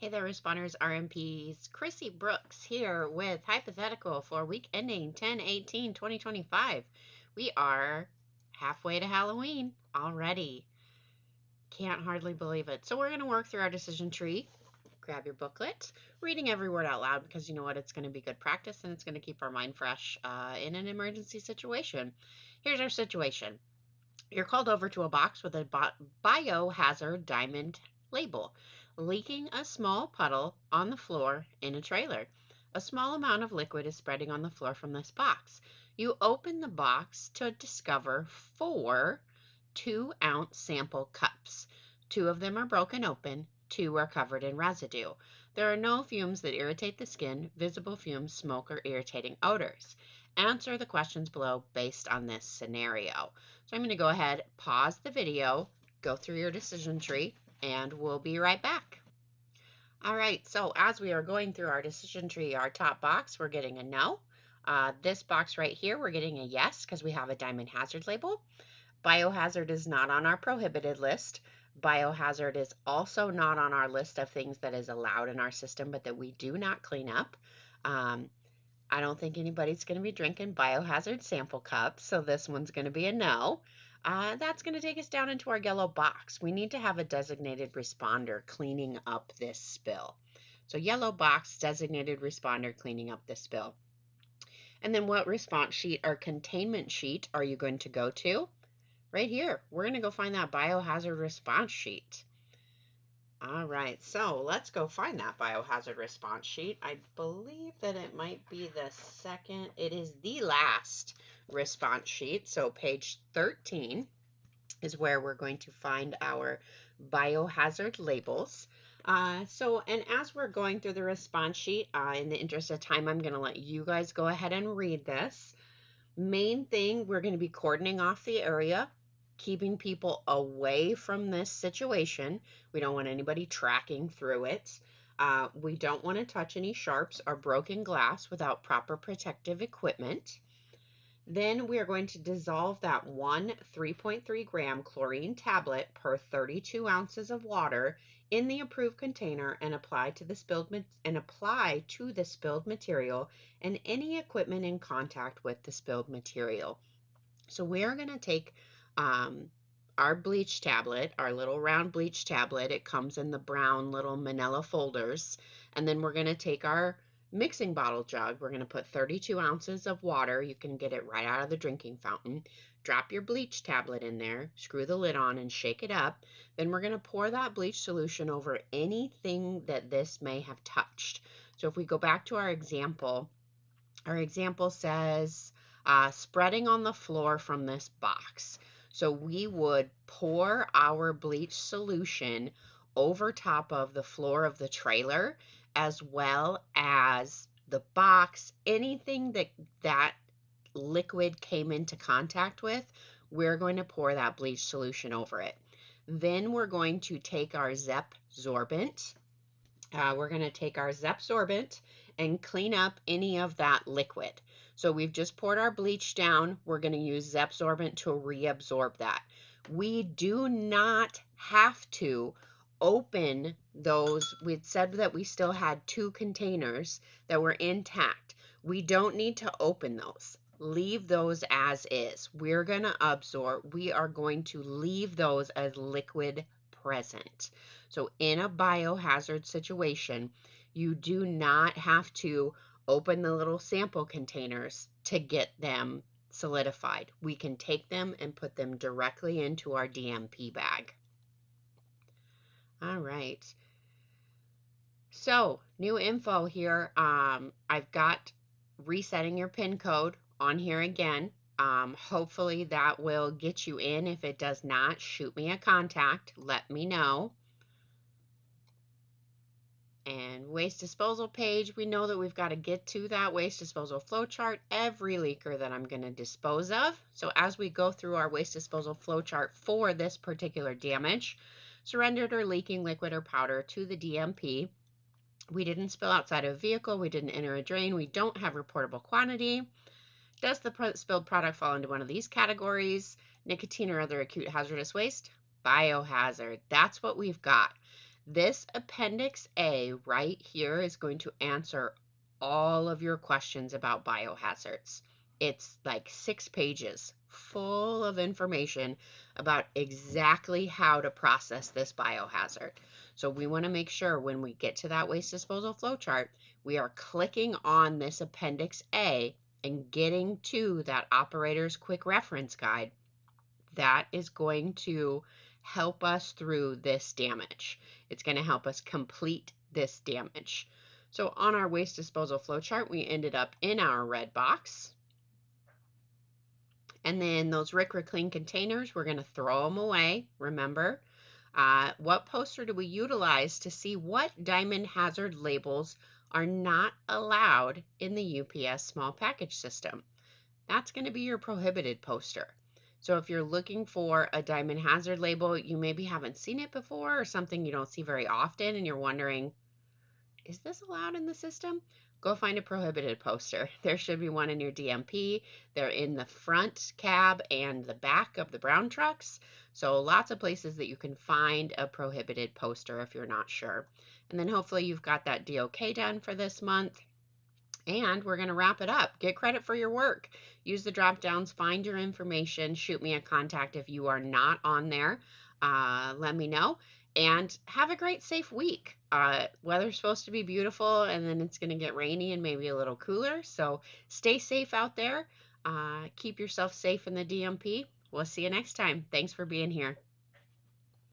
Hey there, responders, RMPs. Chrissy Brooks here with Hypothetical for week ending 10/18/2025. We are halfway to Halloween already. Can't hardly believe it. So we're going to work through our decision tree. Grab your booklet, reading every word out loud because you know what? It's going to be good practice and it's going to keep our mind fresh in an emergency situation. Here's our situation. You're called over to a box with a biohazard diamond label, leaking a small puddle on the floor in a trailer. A small amount of liquid is spreading on the floor from this box. You open the box to discover 4 2-ounce sample cups. 2 of them are broken open, 2 are covered in residue. There are no fumes that irritate the skin, visible fumes, smoke, or irritating odors. Answer the questions below based on this scenario. So I'm going to go ahead, pause the video, go through your decision tree, and we'll be right back. All right, so as we are going through our decision tree, our top box, we're getting a no. This box right here, we're getting a yes because we have a diamond hazard label. Biohazard is not on our prohibited list. Biohazard is also not on our list of things that is allowed in our system, but that we do not clean up. I don't think anybody's going to be drinking biohazard sample cups, so this one's going to be a no. That's going to take us down into our yellow box. We need to have a designated responder cleaning up this spill. So yellow box, designated responder cleaning up this spill. And then what response sheet or containment sheet are you going to go to? Right here, we're going to go find that biohazard response sheet. All right, so let's go find that biohazard response sheet. I believe that it might be the second, it is the last response sheet. So page 13 is where we're going to find our biohazard labels. And as we're going through the response sheet, in the interest of time, I'm going to let you guys go ahead and read this. Main thing, we're going to be cordoning off the area, keeping people away from this situation. We don't want anybody tracking through it. We don't want to touch any sharps or broken glass without proper protective equipment. Then we are going to dissolve that 3.3 gram chlorine tablet per 32 ounces of water in the approved container and apply to the spilled material and any equipment in contact with the spilled material. So we are going to take our bleach tablet, our little round bleach tablet. It comes in the brown little manila folders. And then we're going to take our mixing bottle jug. We're going to put 32 ounces of water. You can get it right out of the drinking fountain. Drop your bleach tablet in there, screw the lid on and shake it up. Then we're going to pour that bleach solution over anything that this may have touched. So if we go back to our example says spreading on the floor from this box. So we would pour our bleach solution over top of the floor of the trailer as well as the box. Anything that liquid came into contact with, we're going to pour that bleach solution over it. Then we're going to take our Zep sorbent. And clean up any of that liquid. So we've just poured our bleach down. We're going to use Zep sorbent to reabsorb that. We do not have to open those. We'd said that we still had 2 containers that were intact. We don't need to open those. Leave those as is. We are going to leave those as liquid present. So in a biohazard situation, you do not have to open the little sample containers to get them solidified. We can take them and put them directly into our DMP bag. All right. So new info here. I've got resetting your PIN code on here again. Hopefully that will get you in. If it does not, shoot me a contact. Let me know. And waste disposal page, we know that we've got to get to that waste disposal flow chart, every leaker that I'm going to dispose of. So as we go through our waste disposal flow chart for this particular damage, surrendered or leaking liquid or powder to the DMP. We didn't spill outside of a vehicle. We didn't enter a drain. We don't have reportable quantity. Does the spilled product fall into one of these categories? Nicotine or other acute hazardous waste? Biohazard. That's what we've got. This Appendix A right here is going to answer all of your questions about biohazards. It's like 6 pages full of information about exactly how to process this biohazard. So we want to make sure when we get to that waste disposal flowchart, we are clicking on this Appendix A and getting to that operator's quick reference guide. That is going to help us through this damage. It's going to help us complete this damage. So on our waste disposal flowchart, we ended up in our red box. And then those RCRA Clean containers, we're going to throw them away, remember. What poster do we utilize to see what diamond hazard labels are not allowed in the UPS small package system? That's going to be your prohibited poster. So if you're looking for a diamond hazard label, you maybe haven't seen it before or something you don't see very often and you're wondering, is this allowed in the system? Go find a prohibited poster. There should be one in your DMP. They're in the front cab and the back of the brown trucks. So lots of places that you can find a prohibited poster if you're not sure. And then hopefully you've got that DOK done for this month. And we're going to wrap it up. Get credit for your work. Use the drop downs, find your information, shoot me a contact if you are not on there. Let me know. And have a great, safe week. Weather's supposed to be beautiful, and then it's going to get rainy and maybe a little cooler. So stay safe out there. Keep yourself safe in the DMP. We'll see you next time. Thanks for being here.